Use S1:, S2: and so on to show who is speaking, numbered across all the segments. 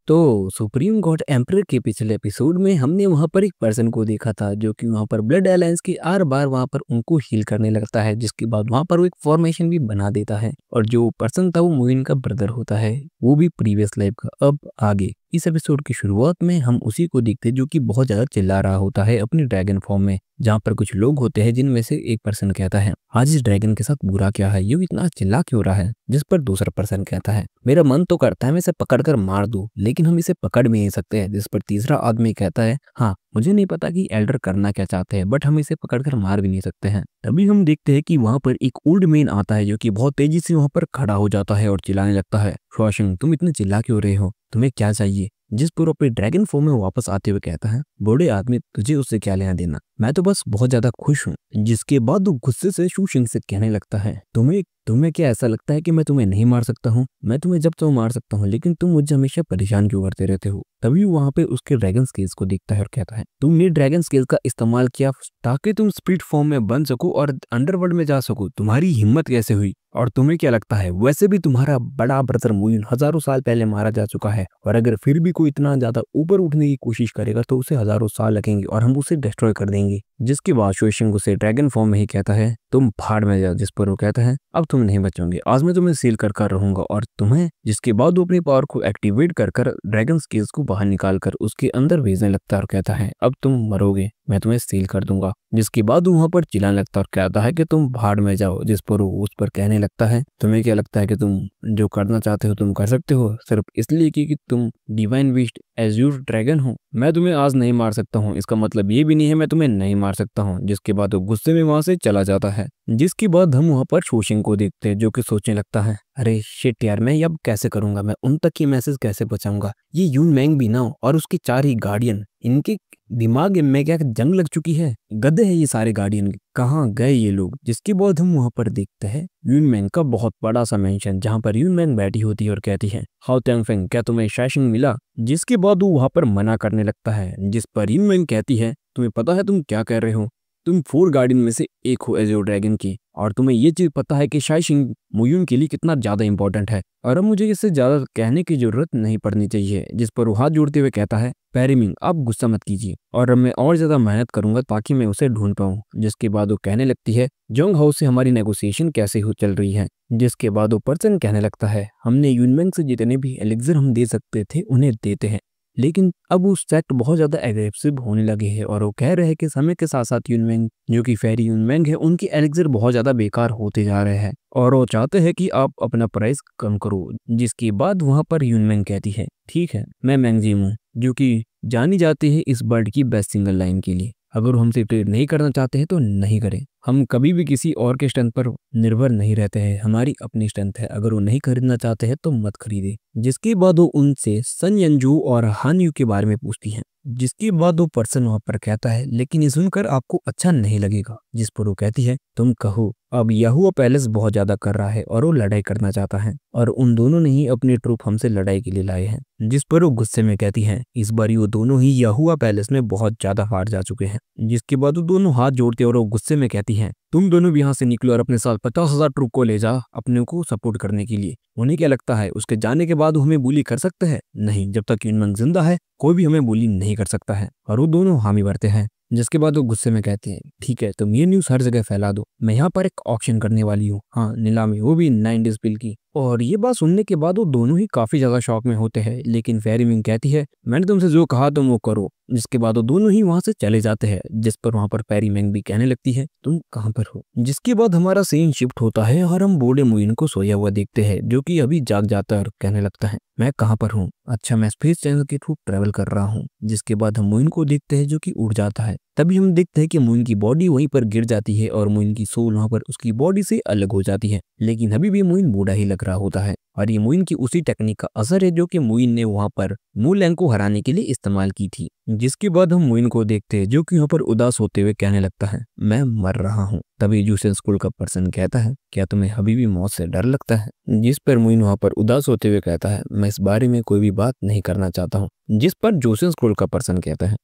S1: तो supreme court emperor के पिछले एपिसोड में हमने वहां पर एक पर्सन को देखा था जो कि वहां पर ब्लड अलायंस के आर बार वहां पर उनको हील करने लगता है, जिसके बाद वहां पर वो एक फॉर्मेशन भी बना देता है। और जो पर्सन था वो मोइन का ब्रदर होता है, वो भी प्रीवियस लाइफ का। अब आगे इस एपिसोड की शुरुआत में हम उसी को देखते हैं जो कि बहुत ज्यादा चिल्ला रहा होता है अपनी ड्रैगन फॉर्म में, जहाँ पर कुछ लोग होते हैं जिनमें से एक पर्सन कहता है आज इस ड्रैगन के साथ बुरा क्या है, ये इतना चिल्ला क्यों रहा है। जिस पर दूसरा पर्सन कहता है मेरा मन तो करता है मैं इसे पकड़कर मार दूं, लेकिन हम इसे पकड़ भी नहीं सकते हैं। जिस पर तीसरा आदमी कहता है हाँ मुझे नहीं पता कि एल्डर करना क्या चाहते हैं, बट हम इसे पकड़कर मार भी नहीं सकते हैं। तभी हम देखते हैं कि वहां पर एक ओल्ड मैन आता है जो कि बहुत तेजी से वहां पर खड़ा हो जाता है और चिल्लाने लगता है शॉशिंग तुम इतने चिल्ला क्यों रहे हो, तुम्हें क्या चाहिए। जिस पर अपने ड्रैगन फॉर्म में वापस आते हुए कहता है बूढ़े आदमी तुझे उससे क्या लेना देना, मैं तो बस बहुत ज्यादा खुश हूँ। जिसके बाद वो गुस्से से शूशिंग से कहने लगता है तुम्हें तुम्हें क्या ऐसा लगता है कि मैं तुम्हें नहीं मार सकता हूँ, मैं तुम्हें जब तो मार सकता हूँ, लेकिन तुम मुझे हमेशा परेशान क्यों करते रहते हो। तभी वहां पे उसके ड्रैगन स्केल्स को देखता है और कहता है तुमने ड्रैगन स्केल्स का इस्तेमाल किया ताकि तुम स्पिरिट फॉर्म में बन सको और अंडरवर्ल्ड में जा सको, तुम्हारी हिम्मत कैसे हुई। और तुम्हें क्या लगता है वैसे भी तुम्हारा बड़ा ब्रदर मुइन हजारों साल पहले मारा जा चुका है, और अगर फिर भी कोई इतना ज्यादा ऊपर उठने की कोशिश करेगा तो उसे हजारों साल लगेंगे और हम उसे डिस्ट्रॉय कर देंगे। जिसके बाद शोशिंग उसे ड्रैगन फॉर्म में ही कहता है तुम भाड़ में जाओ। जिस पर वो कहता है अब तुम नहीं बचोगे, आज मैं तुम्हें सील कर रहूंगा और तुम्हें। जिसके बाद वो अपनी पावर को एक्टिवेट कर ड्रैगन स्केल्स को बाहर निकाल कर उसके अंदर भेजने लगता है और कहता है अब तुम मरोगे, मैं तुम्हें सील कर दूंगा। जिसके बाद वहां पर चिल्लाने लगता है और कहता है कि तुम भाड़ में जाओ। जिस पर वो उस पर कहने लगता है तुम्हें क्या लगता है कि तुम जो करना चाहते हो तुम कर सकते हो सिर्फ इसलिए कि तुम डिवाइन बीस्ट एज्यूर ड्रैगन हो। मैं तुम्हें आज नहीं मार सकता हूँ, इसका मतलब ये भी नहीं है मैं तुम्हें नहीं मार सकता हूँ। जिसके बाद वो गुस्से में वहां से चला जाता है। जिसके बाद हम वहां पर शोशिंग को देखते हैं जो कि सोचने लगता है अरे शिट यार, मैं अब कैसे करूंगा, मैं उन तक ये मैसेज कैसे पहुंचाऊंगा। ये यून मैंग भी ना और उसके 4 ही गार्डियन, इनके दिमाग में क्या जंग लग चुकी है, गधे हैं ये सारे गार्डियन, कहाँ गए ये लोग। जिसके बाद हम वहां पर देखते हैं यून मैंग का बहुत बड़ा सा मेंशन जहां पर यून मैंग बैठी होती है और कहती है हाउ तेंगफेंग क्या तुम्हें शाइशिंग मिला। जिसके बाद वो वहां पर मना करने लगता है। जिस पर यून मैंग कहती है तुम्हें पता है तुम क्या कर रहे हो, तुम 4 गार्डियन में से एक हो एज़ोर ड्रैगन की, और तुम्हें ये चीज पता है कि शाइशिंग मुयुन के लिए कितना ज्यादा इंपॉर्टेंट है, और अब मुझे इससे ज्यादा कहने की जरूरत नहीं पड़नी चाहिए। जिस पर वो हाथ जोड़ते हुए कहता है पेरीमिंग आप गुस्सा मत कीजिए और अब मैं और ज्यादा मेहनत करूंगा ताकि मैं उसे ढूंढ पाऊं। जिसके बाद वो कहने लगती है जोंग हाउस से हमारी नेगोशिएशन कैसे हो चल रही है। जिसके बाद वो पर्सन कहने लगता है हमने यूनमेंग से जितने भी एलिक्सर हम दे सकते थे उन्हें देते हैं, लेकिन अब वो सेक्ट बहुत ज्यादा एग्रेसिव होने लगे हैं और वो कह रहे हैं कि समय के साथ साथ यूनमेंग जो कि फेरी यूनमेंग है उनके एलिक्सर बहुत ज्यादा बेकार होते जा रहे हैं और वो चाहते हैं कि आप अपना प्राइस कम करो। जिसके बाद वहां पर यूनमेंग कहती है ठीक है मैं मैंगजीम हूँ जो कि जानी जाती है इस बर्ड की बेस्ट सिंगल लाइन के लिए, अगर हमसे ट्रेड नहीं करना चाहते हैं तो नहीं करें, हम कभी भी किसी और के स्ट्रेंथ पर निर्भर नहीं रहते हैं, हमारी अपनी स्ट्रेंथ है, अगर वो नहीं खरीदना चाहते हैं तो मत खरीदे। जिसके बाद वो उनसे सन यंजू और हान यू के बारे में पूछती हैं। जिसके बाद वो पर्सन वहां पर कहता है लेकिन ये सुनकर आपको अच्छा नहीं लगेगा। जिस पर वो कहती है तुम कहो। अब याहुआ पैलेस बहुत ज्यादा कर रहा है और वो लड़ाई करना चाहता है और उन दोनों ने ही अपनी ट्रूप हमसे लड़ाई के लिए लाए हैं। जिस पर वो गुस्से में कहती है इस बार वो दोनों ही याहुआ पैलेस में बहुत ज्यादा हार जा चुके हैं। जिसके बाद वो दोनों हाथ जोड़ते और वो गुस्से में कहती है तुम दोनों भी यहाँ से निकलो और अपने साथ 50,000 ट्रूप को ले जा अपने को सपोर्ट करने के लिए। उन्हें क्या लगता है उसके जाने के बाद हमें बुली कर सकते हैं, नहीं, जब तक यूनमेंग जिंदा है कोई भी हमें बुली नहीं कर सकता है, और वो दोनों हामी भरते हैं। जिसके बाद वो गुस्से में कहते हैं ठीक है तुम ये न्यूज हर जगह फैला दो, मैं यहाँ पर एक ऑक्शन करने वाली हूँ, हाँ नीलामी, वो भी 9 डेज बिल की। और ये बात सुनने के बाद वो दोनों ही काफी ज्यादा शॉक में होते हैं, लेकिन फेरी मिंग कहती है मैंने तुमसे जो कहा तुम वो करो। जिसके बाद वो दोनों ही वहां से चले जाते हैं। जिस पर वहां पर फेरी मिंग भी कहने लगती है तुम कहाँ पर हो। जिसके बाद हमारा सीन शिफ्ट होता है और हम बूढ़े मुइन को सोया हुआ देखते हैं जो कि अभी जाग जाता है और कहने लगता है मैं कहाँ पर हूँ, अच्छा मैं स्पेस चैनल के थ्रू ट्रेवल कर रहा हूँ। जिसके बाद हम मुइन को देखते हैं जो कि उड़ जाता है। तभी हम देखते हैं कि मुइन की बॉडी वहीं पर गिर जाती है और मुइन की सोल वहां पर उसकी बॉडी से अलग हो जाती है, लेकिन अभी भी मुइन बूढ़ा ही लग रहा होता है। और ये मुइन की उसी टेक्निक का असर है जो कि मुइन ने वहां पर मूलैंग को हराने के लिए इस्तेमाल की थी। जिसके बाद हम मुइन को देखते हैं जो कि यहाँ पर उदास होते हुए कहने लगता है मैं मर रहा हूँ। तभी जूसेन स्कूल का पर्सन कहता है क्या तुम्हें अभी भी मौत से डर लगता है। जिस पर मुइन वहां पर उदास होते हुए कहता है मैं इस बारे में कोई भी बात नहीं करना चाहता हूँ। जिस पर जोसेन स्कूल का पर्सन कहता है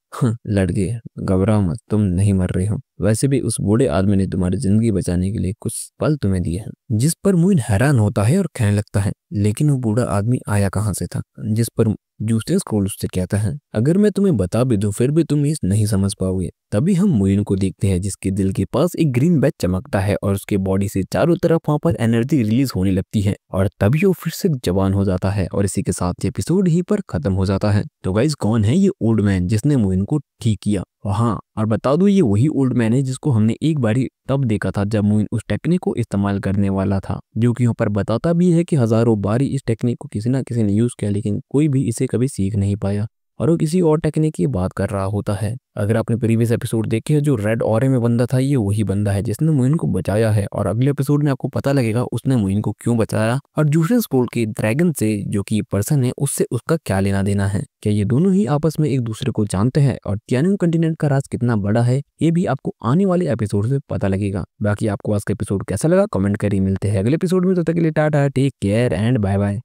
S1: लड़ गए, घबराओ मत, तुम नहीं मर रहे हो, वैसे भी उस बूढ़े आदमी ने तुम्हारी जिंदगी बचाने के लिए कुछ पल तुम्हें दिए हैं। जिस पर मुइन हैरान होता है और कहने लगता है लेकिन वो बूढ़ा आदमी आया कहाँ से था। जिस पर जूस्टिन स्क्रोल उससे कहता है, अगर मैं तुम्हें बता भी दूं फिर भी तुम इस नहीं समझ पाओगे। तभी हम मुइन को देखते हैं जिसके दिल के पास एक ग्रीन बैच चमकता है और उसके बॉडी से चारों तरफ वहां पर एनर्जी रिलीज होने लगती है और तभी वो फिर से जवान हो जाता है और इसी के साथ ये एपिसोड ही पर खत्म हो जाता है। तो गाइस कौन है ये ओल्ड मैन जिसने मुइन को ठीक किया? हाँ, और बता दो ये वही ओल्ड मैन है जिसको हमने एक बारी तब देखा था जब मुइन उस टेक्निक को इस्तेमाल करने वाला था, जो कि यहाँ पर बताता भी है कि हजारों बारी इस टेक्निक को किसी ना किसी ने यूज किया लेकिन कोई भी इसे कभी सीख नहीं पाया और वो किसी और टेक्निक की बात कर रहा होता है। अगर आपने प्रीवियस एपिसोड देखे हैं, जो रेड ऑरे में बंदा था ये वही बंदा है जिसने मुइन को बचाया है और अगले एपिसोड में आपको पता लगेगा उसने मुइन को क्यों बचाया और जूस्टिन स्क्रोल के ड्रैगन से जो कि पर्सन है उससे उसका क्या लेना देना है। क्या ये दोनों ही आपस में एक दूसरे को जानते हैं और टायनन कॉन्टिनेंट का राज कितना बड़ा है ये भी आपको आने वाले एपिसोड से पता लगेगा। बाकी आपको आज का एपिसोड कैसा लगा कमेंट करिए। मिलते हैं अगले एपिसोड में, तब तक के लिए tata, take care and bye bye.